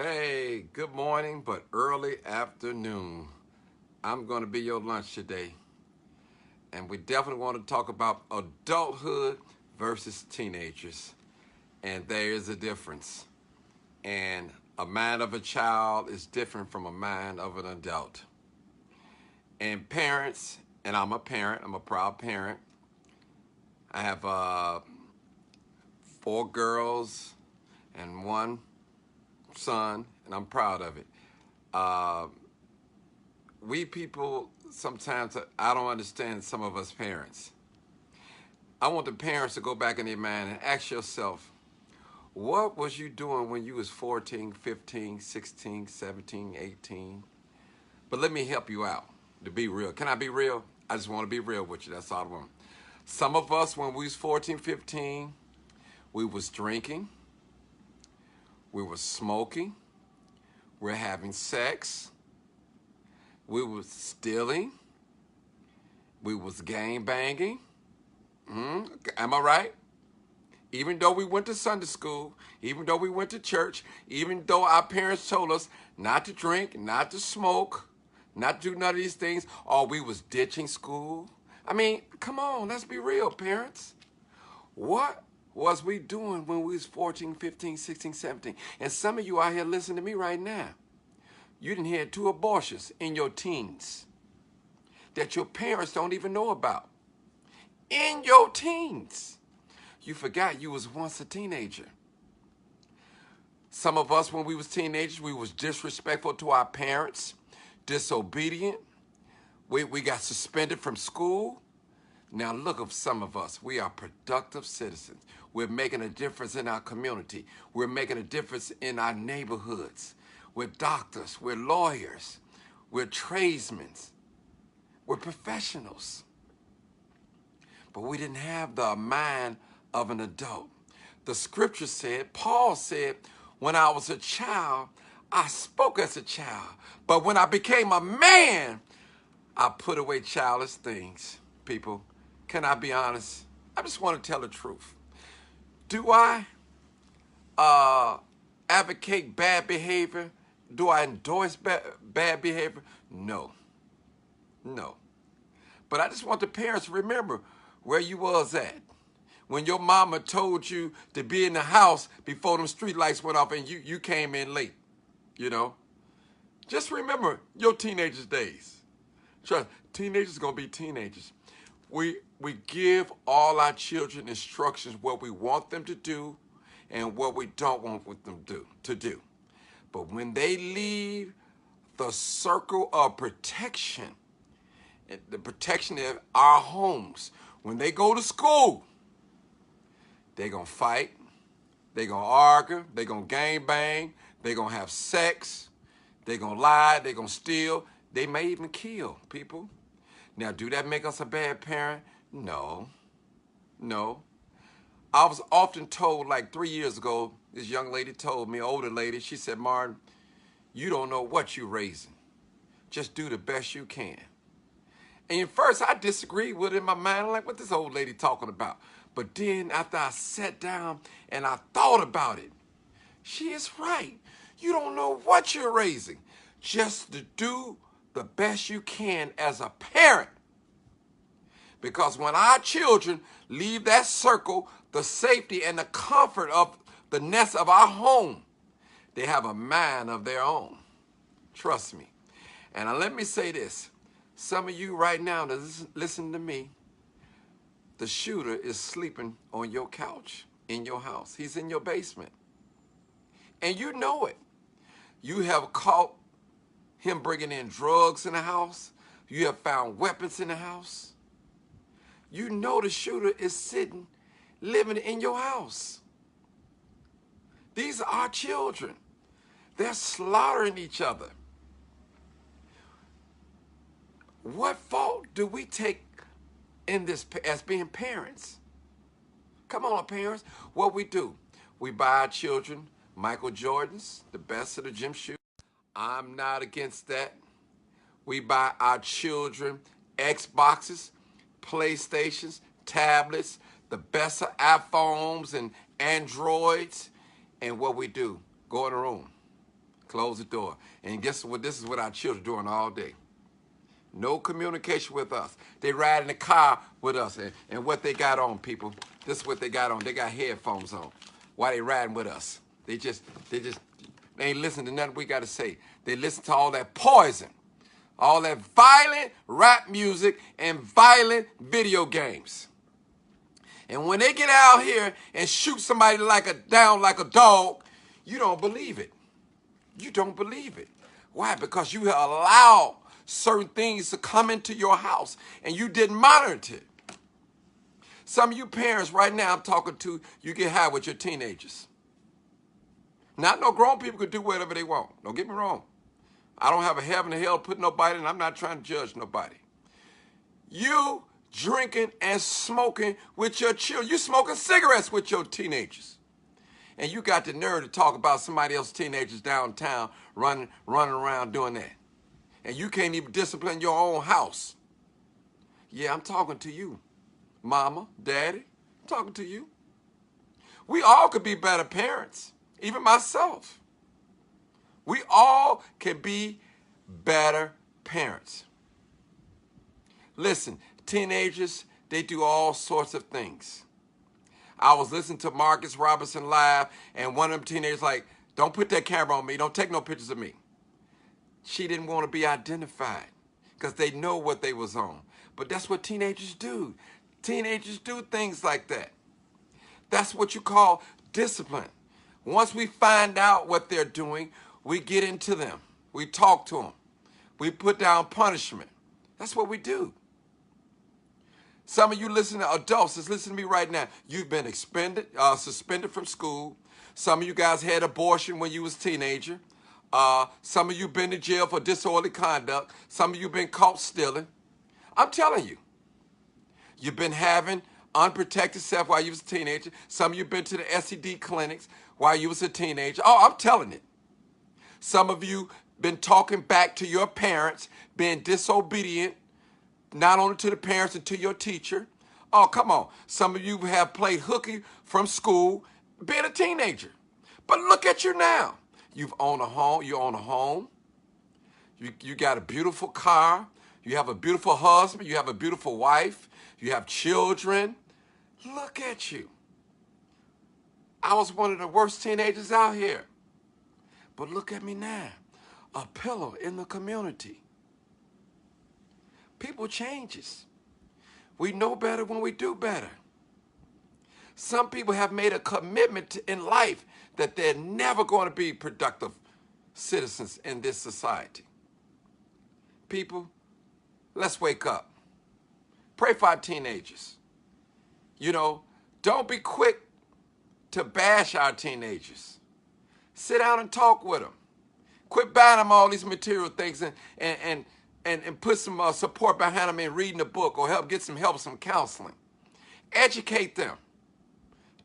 Hey, good morning, but early afternoon. I'm going to be your lunch today. And we definitely want to talk about adulthood versus teenagers. And there is a difference. And a mind of a child is different from a mind of an adult. And parents, and I'm a parent, I'm a proud parent. I have four girls and one son, and I'm proud of it. Uh, we people sometimes, I don't understand some of us parents. I want the parents to go back in their mind and ask yourself, what was you doing when you was 14, 15, 16, 17, 18? But let me help you out to be real. Can I be real? I just want to be real with you. That's all I want. Some of us, when we was 14, 15, we was drinking, we was smoking, we're having sex, we was stealing, we was gang banging. Am I right? Even though we went to Sunday school, even though we went to church, even though our parents told us not to drink, not to smoke, not to do none of these things, or we was ditching school. I mean, come on, let's be real, parents. What was we doing when we was 14, 15, 16, 17? And some of you out here listening to me right now, you done had two abortions in your teens that your parents don't even know about. In your teens. You forgot you was once a teenager. Some of us, when we was teenagers, we was disrespectful to our parents, disobedient. We got suspended from school. Now look at some of us. We are productive citizens. We're making a difference in our community. We're making a difference in our neighborhoods. We're doctors. We're lawyers. We're tradesmen. We're professionals. But we didn't have the mind of an adult. The scripture said, Paul said, when I was a child, I spoke as a child. But when I became a man, I put away childish things. People, can I be honest? I just want to tell the truth. Do I advocate bad behavior? Do I endorse bad behavior? No. No. But I just want the parents to remember where you was at when your mama told you to be in the house before them street lights went off and you came in late, you know. Just remember your teenagers days. Trust, teenagers going to be teenagers. We give all our children instructions what we want them to do and what we don't want them to do. But when they leave the circle of protection, the protection of our homes, when they go to school, they're going to fight, they're going to argue, they're going to gang bang, they're going to have sex, they're going to lie, they're going to steal, they may even kill people. Now, do that make us a bad parent? No. No. I was often told, like 3 years ago, this young lady told me, older lady, she said, Martin, you don't know what you're raising. Just do the best you can. And at first, I disagreed with it in my mind. I'm like, what this old lady talking about? But then after I sat down and I thought about it, she is right. You don't know what you're raising. Just to do the best you can as a parent. Because when our children leave that circle, the safety and the comfort of the nest of our home, they have a mind of their own. Trust me. And let me say this. Some of you right now that listen to me, the shooter is sleeping on your couch in your house. He's in your basement. And you know it. You have caught him bringing in drugs in the house. You have found weapons in the house. You know the shooter is sitting, living in your house. These are our children. They're slaughtering each other. What fault do we take in this as being parents? Come on, parents. What we do, we buy our children Michael Jordans, the best of the gym shoes. I'm not against that. We buy our children Xboxes, PlayStations, tablets, the best of iPhones and Androids. And what we do, go in the room. Close the door. And guess what? This is what our children are doing all day. No communication with us. They ride in the car with us. And what they got on, people, this is what they got on. They got headphones on while they riding with us. They ain't listening to nothing we got to say. They listen to all that poison, all that violent rap music and violent video games. And when they get out here and shoot somebody down like a dog, you don't believe it. You don't believe it. Why? Because you allow certain things to come into your house and you didn't monitor it. Some of you parents right now I'm talking to, you get high with your teenagers. Not no grown people can do whatever they want. Don't get me wrong. I don't have a heaven or hell to put nobody, and I'm not trying to judge nobody. You drinking and smoking with your children. You smoking cigarettes with your teenagers. And you got the nerve to talk about somebody else's teenagers downtown running around doing that. And you can't even discipline your own house. Yeah, I'm talking to you, mama, daddy. I'm talking to you. We all could be better parents, even myself. We all can be better parents. Listen, teenagers, they do all sorts of things. I was listening to Marcus Robinson live, and one of them teenagers like, don't put that camera on me. Don't take no pictures of me. She didn't want to be identified because they know what they was on. But that's what teenagers do. Teenagers do things like that. That's what you call discipline. Once we find out what they're doing, we get into them. We talk to them. We put down punishment. That's what we do. Some of you listening to adults, just listen to me right now. You've been suspended from school. Some of you guys had abortion when you was a teenager. Some of you been to jail for disorderly conduct. Some of you been caught stealing. I'm telling you. You've been having unprotected sex while you was a teenager. Some of you been to the STD clinics while you was a teenager. Oh, I'm telling it. Some of you been talking back to your parents, being disobedient, not only to the parents and to your teacher. Oh, come on. Some of you have played hooky from school, being a teenager. But look at you now. You've owned a home. You own a home. You got a beautiful car. You have a beautiful husband. You have a beautiful wife. You have children. Look at you. I was one of the worst teenagers out here. But look at me now. A pillar in the community. People changes. We know better when we do better. Some people have made a commitment in life that they're never going to be productive citizens in this society. People, let's wake up. Pray for our teenagers. You know, don't be quick to bash our teenagers. Sit down and talk with them. Quit buying them all these material things and put some support behind them in reading a book or get some help, some counseling. Educate them.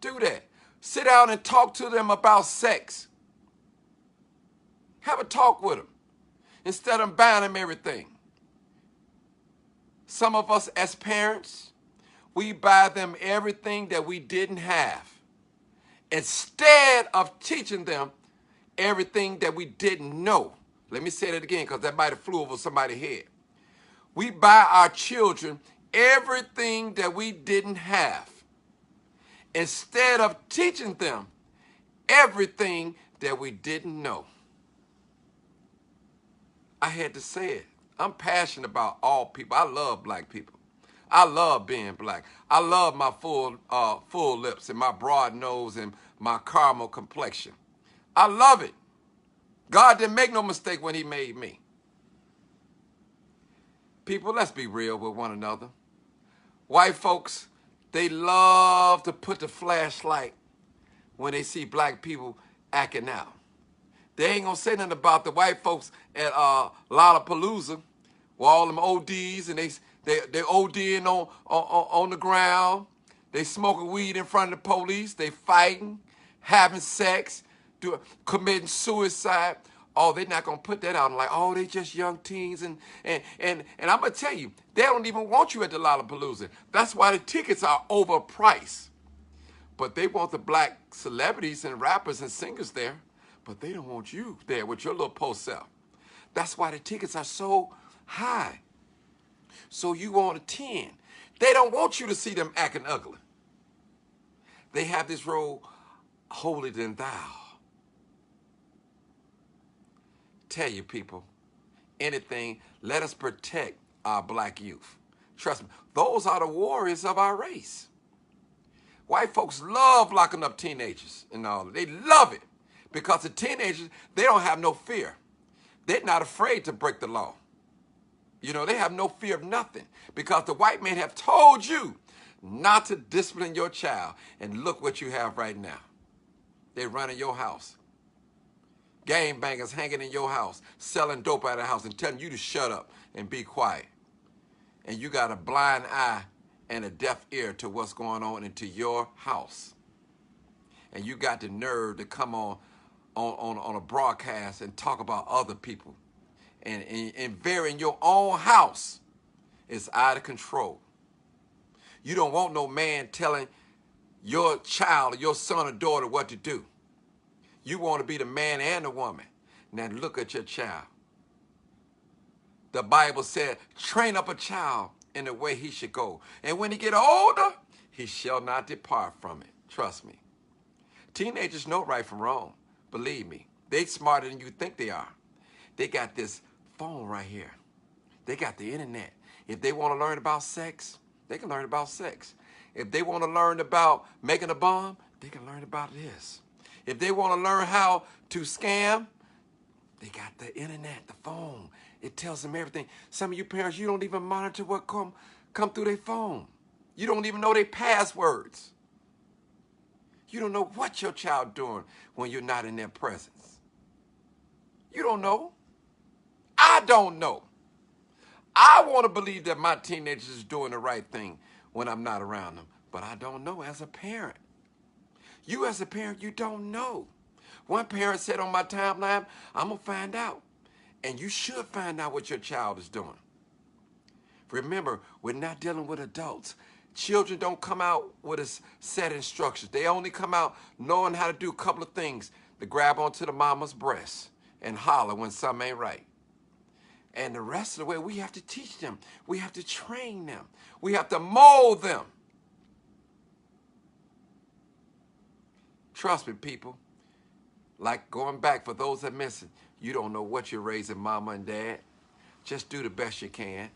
Do that. Sit down and talk to them about sex. Have a talk with them instead of buying them everything. Some of us as parents, we buy them everything that we didn't have instead of teaching them everything that we didn't know. Let me say that again because that might have flew over somebody's head. We buy our children everything that we didn't have instead of teaching them everything that we didn't know. I had to say it. I'm passionate about all people. I love black people. I love being black. I love my full lips and my broad nose and my caramel complexion. I love it. God didn't make no mistake when he made me. People, let's be real with one another. White folks, they love to put the flashlight when they see black people acting out. They ain't gonna say nothing about the white folks at Lollapalooza, where all them ODs and they ODing on the ground. They smoking weed in front of the police. They fighting, having sex, committing suicide. Oh, they're not gonna put that out and like, oh, they just young teens and I'm gonna tell you, they don't even want you at the Lollapalooza. That's why the tickets are overpriced. But they want the black celebrities and rappers and singers there. But they don't want you there with your little post self. That's why the tickets are so high. So you want a 10. They don't want you to see them acting ugly. They have this role, holier than thou. Tell you people, anything, let us protect our black youth. Trust me, those are the warriors of our race. White folks love locking up teenagers and all. They love it because the teenagers, they don't have no fear. They're not afraid to break the law. You know, they have no fear of nothing because the white men have told you not to discipline your child. And look what you have right now. They're running your house. Gang bangers hanging in your house, selling dope out of the house and telling you to shut up and be quiet. And you got a blind eye and a deaf ear to what's going on into your house. And you got the nerve to come on a broadcast and talk about other people. And very in your own house is out of control. You don't want no man telling your child or your son or daughter what to do. You want to be the man and the woman. Now look at your child. The Bible said, train up a child in the way he should go. And when he get older, he shall not depart from it. Trust me. Teenagers know right from wrong. Believe me. They smarter than you think they are. They got this phone right here. They got the internet. If they want to learn about sex, they can learn about sex. If they want to learn about making a bomb, they can learn about this. If they want to learn how to scam, they got the internet, the phone. It tells them everything. Some of you parents, you don't even monitor what come through their phone. You don't even know their passwords. You don't know what your child doing when you're not in their presence. You don't know. I don't know. I want to believe that my teenagers is doing the right thing when I'm not around them, but I don't know as a parent. You as a parent, you don't know. One parent said on my timeline, I'm going to find out. And you should find out what your child is doing. Remember, we're not dealing with adults. Children don't come out with a set instructions. They only come out knowing how to do a couple of things. To grab onto the mama's breast and holler when something ain't right. And the rest of the way, we have to teach them. We have to train them. We have to mold them. Trust me, people. Like going back, for those that miss it, you don't know what you're raising, mama and dad. Just do the best you can.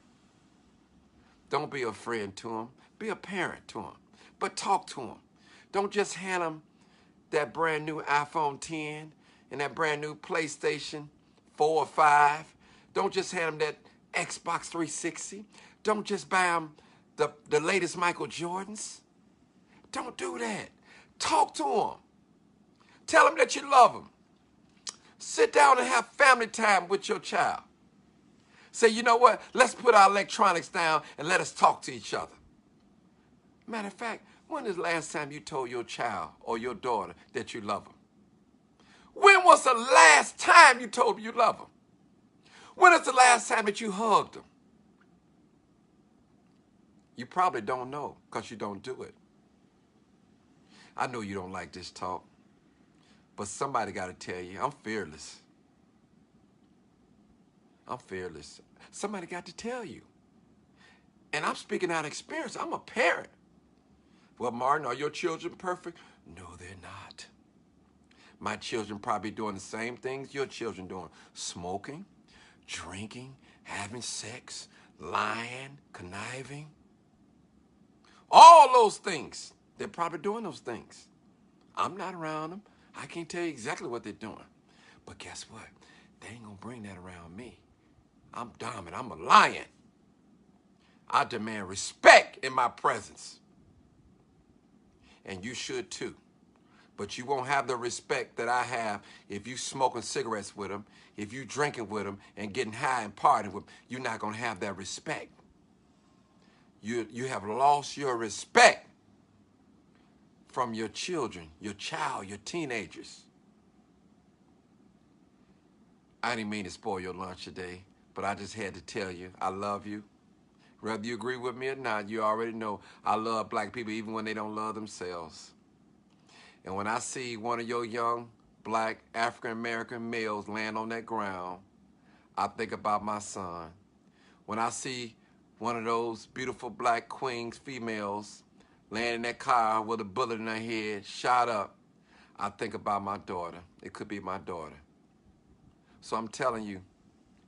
Don't be a friend to them. Be a parent to them. But talk to them. Don't just hand them that brand new iPhone 10 and that brand new PlayStation 4 or 5. Don't just hand them that Xbox 360. Don't just buy them the latest Michael Jordans. Don't do that. Talk to them. Tell them that you love them. Sit down and have family time with your child. Say, you know what? Let's put our electronics down and let us talk to each other. Matter of fact, when is the last time you told your child or your daughter that you love them? When was the last time you told them you love them? When is the last time that you hugged them? You probably don't know because you don't do it. I know you don't like this talk, but somebody got to tell you, I'm fearless. I'm fearless. Somebody got to tell you. And I'm speaking out of experience. I'm a parent. Well, Martin, are your children perfect? No, they're not. My children probably doing the same things your children doing. Smoking, drinking, having sex, lying, conniving. All those things. They're probably doing those things. I'm not around them. I can't tell you exactly what they're doing. But guess what? They ain't going to bring that around me. I'm dominant. I'm a lion. I demand respect in my presence. And you should too. But you won't have the respect that I have if you smoking cigarettes with them, if you drinking with them and getting high and partying with them. You're not going to have that respect. You have lost your respect from your children, your child, your teenagers. I didn't mean to spoil your lunch today, but I just had to tell you, I love you. Whether you agree with me or not, you already know I love black people even when they don't love themselves. And when I see one of your young black African-American males laying on that ground, I think about my son. When I see one of those beautiful black queens, females, laying in that car with a bullet in her head, shot up, I think about my daughter. It could be my daughter. So I'm telling you,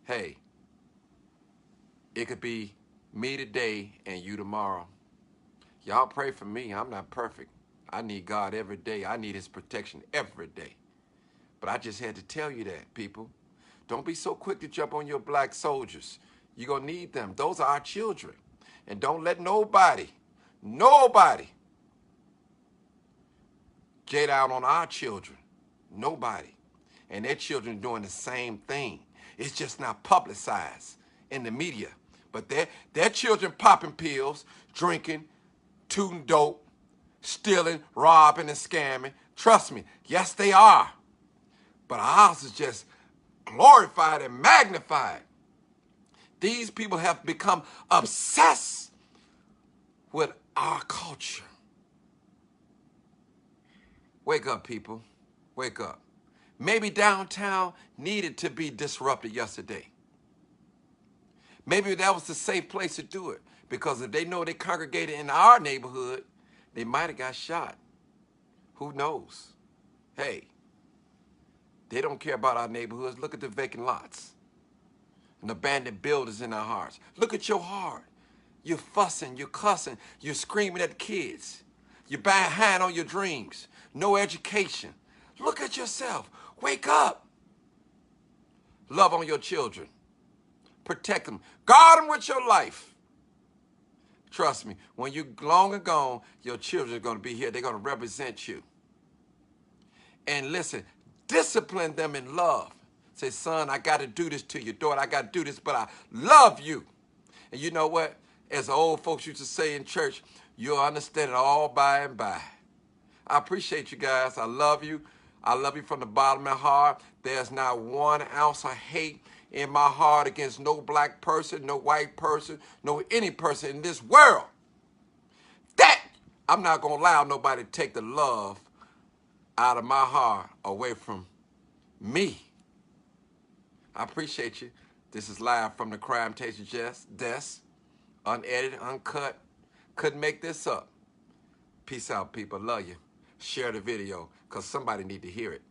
hey, it could be me today and you tomorrow. Y'all pray for me. I'm not perfect. I need God every day. I need his protection every day. But I just had to tell you that, people. Don't be so quick to jump on your black soldiers. You're going to need them. Those are our children. And don't let nobody get out on our children. Nobody. And their children doing the same thing. It's just not publicized in the media. But their children popping pills, drinking, tooting dope, stealing, robbing, and scamming. Trust me, yes, they are. But ours is just glorified and magnified. These people have become obsessed with our culture. Wake up, people. Wake up. Maybe downtown needed to be disrupted yesterday. Maybe that was the safe place to do it. Because if they know they congregated in our neighborhood, they might have got shot. Who knows? Hey, they don't care about our neighborhoods. Look at the vacant lots and abandoned buildings in our hearts. Look at your heart. You're fussing, you're cussing, you're screaming at the kids. You're behind on your dreams. No education. Look at yourself. Wake up. Love on your children. Protect them. Guard them with your life. Trust me, when you're long and gone, your children are going to be here. They're going to represent you. And listen, discipline them in love. Say, son, I got to do this to you. Daughter, I got to do this, but I love you. And you know what? As the old folks used to say in church, you'll understand it all by and by. I appreciate you guys. I love you. I love you from the bottom of my heart. There's not 1 ounce of hate in my heart against no black person, no white person, no any person in this world. That I'm not going to allow nobody to take the love out of my heart away from me. I appreciate you. This is live from the Crime Taster desk. Unedited, uncut. Couldn't make this up. Peace out, people. Love you. Share the video because somebody need to hear it.